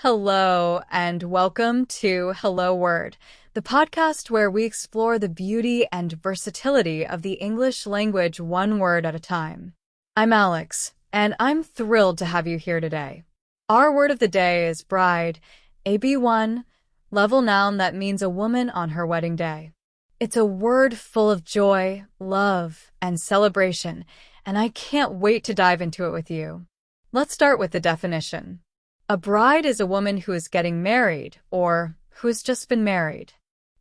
Hello, and welcome to Hello Word, the podcast where we explore the beauty and versatility of the English language one word at a time. I'm Alex, and I'm thrilled to have you here today. Our word of the day is bride, a B1 level noun that means a woman on her wedding day. It's a word full of joy, love, and celebration, and I can't wait to dive into it with you. Let's start with the definition. A bride is a woman who is getting married or who has just been married.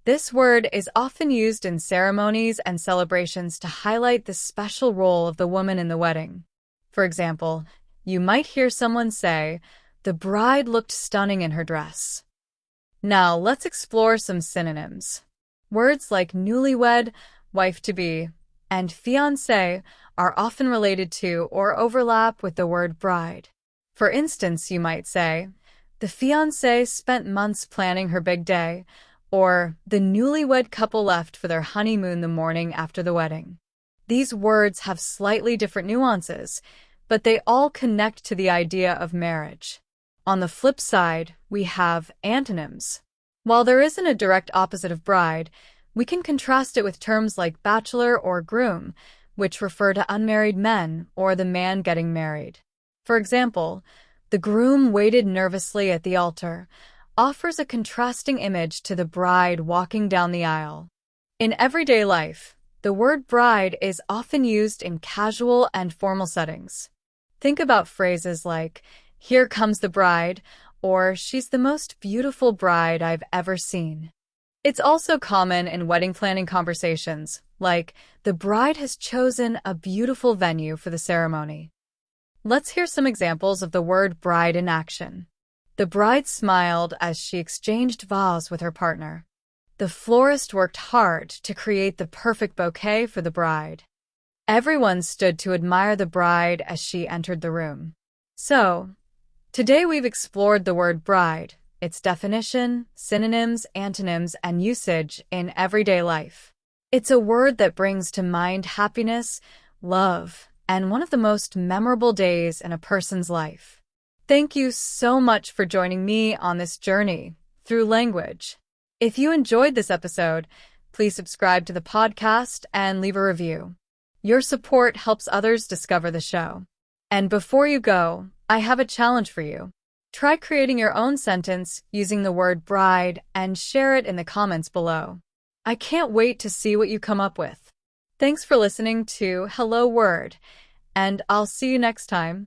This word is often used in ceremonies and celebrations to highlight the special role of the woman in the wedding. For example, you might hear someone say, "The bride looked stunning in her dress." Now, let's explore some synonyms. Words like newlywed, wife-to-be, and fiancé are often related to or overlap with the word bride. For instance, you might say, "The fiancé spent months planning her big day," or "The newlywed couple left for their honeymoon the morning after the wedding." These words have slightly different nuances, but they all connect to the idea of marriage. On the flip side, we have antonyms. While there isn't a direct opposite of bride, we can contrast it with terms like bachelor or groom, which refer to unmarried men or the man getting married. For example, "The groom waited nervously at the altar," offers a contrasting image to the bride walking down the aisle. In everyday life, the word bride is often used in casual and formal settings. Think about phrases like, "Here comes the bride," or "She's the most beautiful bride I've ever seen." It's also common in wedding planning conversations, like, "The bride has chosen a beautiful venue for the ceremony." Let's hear some examples of the word bride in action. The bride smiled as she exchanged vows with her partner. The florist worked hard to create the perfect bouquet for the bride. Everyone stood to admire the bride as she entered the room. So, today we've explored the word bride, its definition, synonyms, antonyms, and usage in everyday life. It's a word that brings to mind happiness, love, and one of the most memorable days in a person's life. Thank you so much for joining me on this journey through language. If you enjoyed this episode, please subscribe to the podcast and leave a review. Your support helps others discover the show. And before you go, I have a challenge for you. Try creating your own sentence using the word bride and share it in the comments below. I can't wait to see what you come up with. Thanks for listening to Hello Word, and I'll see you next time.